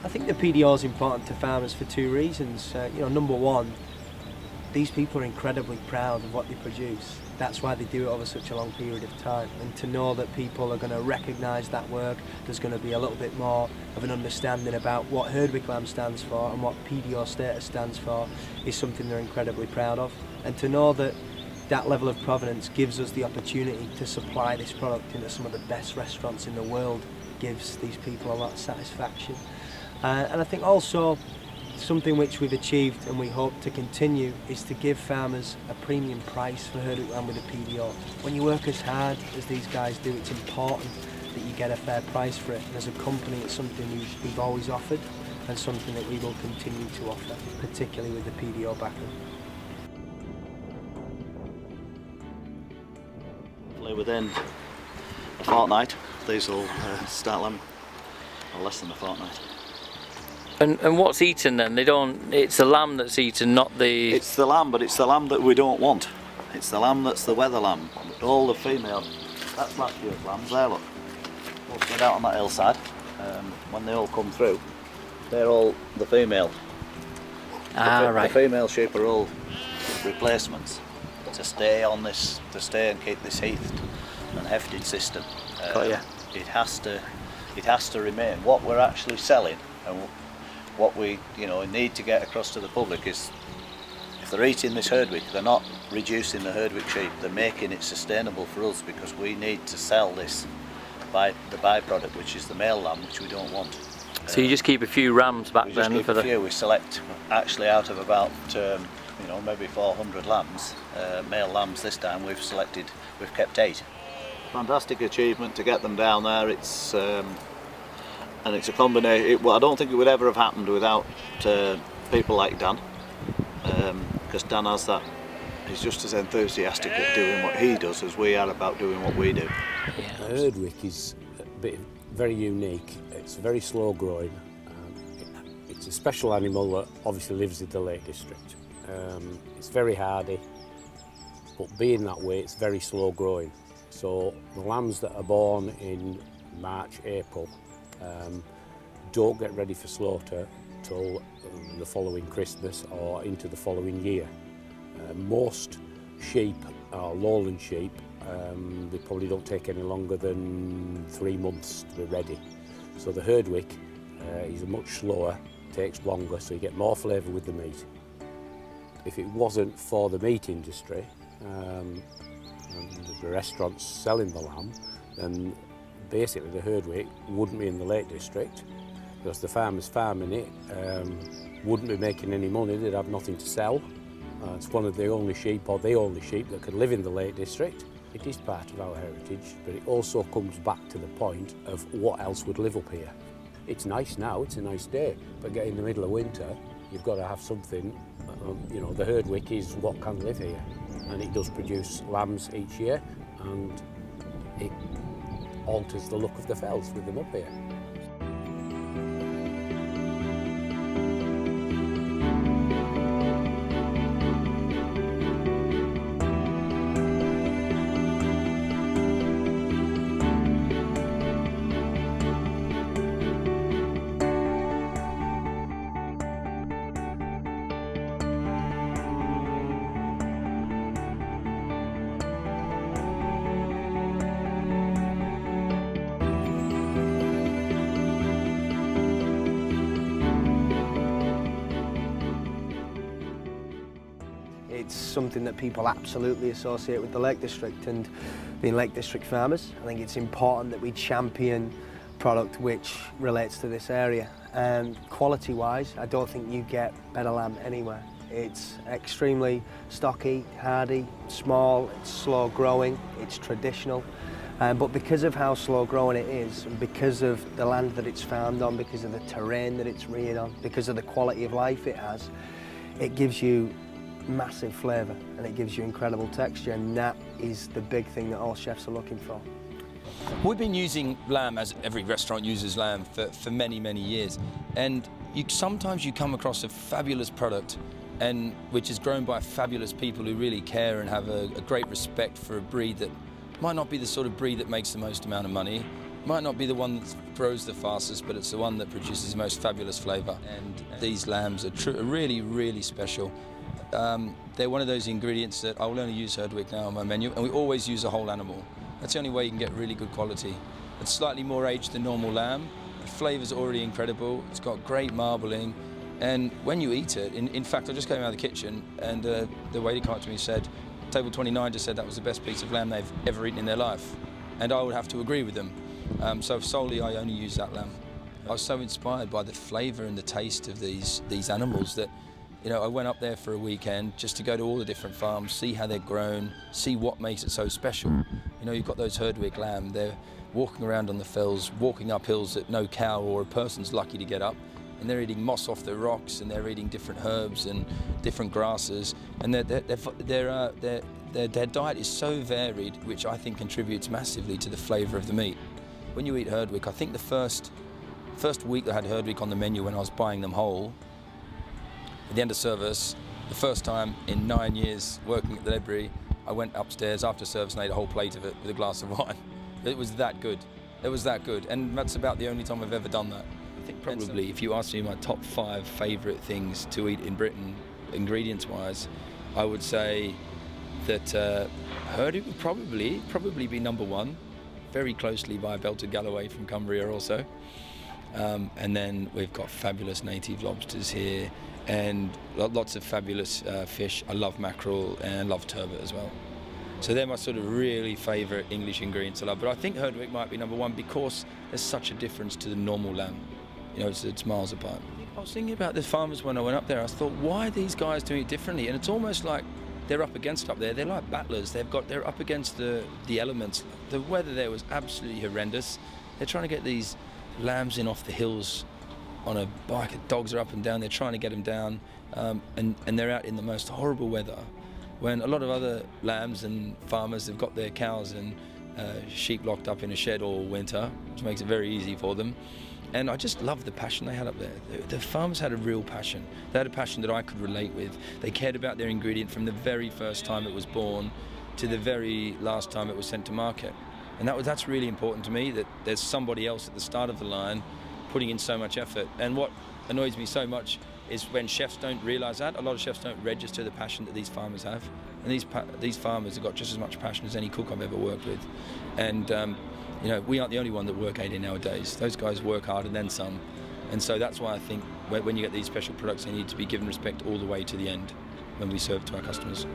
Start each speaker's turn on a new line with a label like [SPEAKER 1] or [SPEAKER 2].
[SPEAKER 1] I think the PDO is important to farmers for two reasons. Number one, these people are incredibly proud of what they produce. That's why they do it over such a long period of time. And to know that people are going to recognise that work, there's going to be a little bit more of an understanding about what Herdwick lamb stands for and what PDO status stands for is something they're incredibly proud of. And to know that that level of provenance gives us the opportunity to supply this product into some of the best restaurants in the world gives these people a lot of satisfaction. And I think also something which we've achieved and we hope to continue is to give farmers a premium price for Herdwick lamb with a PDO. When you work as hard as these guys do, it's important that you get a fair price for it. And as a company, it's something we've always offered and something that we will continue to offer, particularly with the PDO backing.
[SPEAKER 2] Within a fortnight, these will start lambing, or less than a fortnight.
[SPEAKER 3] And what's eaten then? It's the lamb that's eaten, not the...
[SPEAKER 2] It's the lamb, but it's the lamb that we don't want. It's the lamb that's the weather lamb. All the female, that's last year's lambs there, look. All spread out on that hillside. When they all come through, they're all the female.
[SPEAKER 3] Right.
[SPEAKER 2] The female sheep are all replacements to stay on this, to stay and keep this heathed and hefted system. It has to remain. What we're actually selling and what we need to get across to the public is, if they're eating this Herdwick, they're not reducing the Herdwick sheep, they're making it sustainable for us, because we need to sell this by the byproduct, which is the male lamb, which we don't want.
[SPEAKER 3] So you just keep a few rams back then?
[SPEAKER 2] We just keep a few. We select actually out of about maybe 400 lambs, male lambs this time, we've kept 8. Fantastic achievement to get them down there. It's and it's a combination. I don't think it would ever have happened without people like Dan, because Dan has that. He's just as enthusiastic at doing what he does as we are about doing what we do.
[SPEAKER 4] Yeah. Herdwick is very unique. It's very slow growing. It's a special animal that obviously lives in the Lake District. It's very hardy, but being that way, it's very slow growing. So the lambs that are born in March, April don't get ready for slaughter till the following Christmas or into the following year. Most sheep, lowland sheep, they probably don't take any longer than 3 months to be ready. So the Herdwick is much slower, takes longer, so you get more flavour with the meat. If it wasn't for the meat industry and the restaurants selling the lamb, then basically the Herdwick wouldn't be in the Lake District, because the farmers farming it wouldn't be making any money. They'd have nothing to sell. It's one of the only sheep, or the only sheep, that could live in the Lake District. It is part of our heritage, but it also comes back to the point of what else would live up here. It's nice now, it's a nice day, but get in the middle of winter, you've got to have something. The Herdwick is what can live here, and it does produce lambs each year, and it alters the look of the fells with them up here.
[SPEAKER 1] It's something that people absolutely associate with the Lake District, and being Lake District farmers, I think it's important that we champion product which relates to this area. And quality-wise, I don't think you get better lamb anywhere. It's extremely stocky, hardy, small, it's slow growing, it's traditional. But because of how slow growing it is, and because of the land that it's farmed on, because of the terrain that it's reared on, because of the quality of life it has, it gives you massive flavour and it gives you incredible texture, and that is the big thing that all chefs are looking for.
[SPEAKER 5] We've been using lamb, as every restaurant uses lamb, for many, many years, and sometimes you come across a fabulous product which is grown by fabulous people who really care and have a great respect for a breed that might not be the sort of breed that makes the most amount of money, might not be the one that grows the fastest, but it's the one that produces the most fabulous flavour. And these lambs are really, really special. They're one of those ingredients that I will only use Herdwick now on my menu, and we always use a whole animal. That's the only way you can get really good quality. It's slightly more aged than normal lamb. The flavour's already incredible. It's got great marbling, and when you eat it, in fact, I just came out of the kitchen, and the waiter came up to me and said, Table 29 just said that was the best piece of lamb they've ever eaten in their life, and I would have to agree with them. So solely, I only use that lamb. I was so inspired by the flavour and the taste of these animals that, you know, I went up there for a weekend just to go to all the different farms, see how they're grown, see what makes it so special. You know, you've got those Herdwick lamb, they're walking around on the fells, walking up hills that no cow or a person's lucky to get up, and they're eating moss off the rocks, and they're eating different herbs and different grasses, and their diet is so varied, which I think contributes massively to the flavour of the meat. When you eat Herdwick, I think the first week I had Herdwick on the menu when I was buying them whole, at the end of service, the first time in 9 years working at the library, I went upstairs after service and ate a whole plate of it with a glass of wine. It was that good. It was that good, and that's about the only time I've ever done that. I think probably, if you ask me my top 5 favourite things to eat in Britain, ingredients-wise, I would say that Herdwick would probably be number 1, very closely by Belted Galloway from Cumbria also. And then we've got fabulous native lobsters here, and lots of fabulous fish. I love mackerel and love turbot as well. So they're my sort of really favourite English ingredients I love. But I think Herdwick might be number 1 because there's such a difference to the normal lamb. You know, it's miles apart. I was thinking about the farmers when I went up there. I thought, why are these guys doing it differently? And it's almost like they're up against up there. They're like battlers. They're up against the elements. The weather there was absolutely horrendous. They're trying to get these lambs in off the hills on a bike. The dogs are up and down. They're trying to get them down, and they're out in the most horrible weather. When a lot of other lambs and farmers have got their cows and sheep locked up in a shed all winter, which makes it very easy for them. And I just love the passion they had up there. The farmers had a real passion. They had a passion that I could relate with. They cared about their ingredient from the very first time it was born to the very last time it was sent to market. And that's really important to me, that there's somebody else at the start of the line putting in so much effort. And what annoys me so much is when chefs don't realise that. A lot of chefs don't register the passion that these farmers have. And these farmers have got just as much passion as any cook I've ever worked with. And you know, we aren't the only one that work 80 nowadays. Those guys work hard and then some. And so that's why I think when you get these special products, they need to be given respect all the way to the end when we serve to our customers.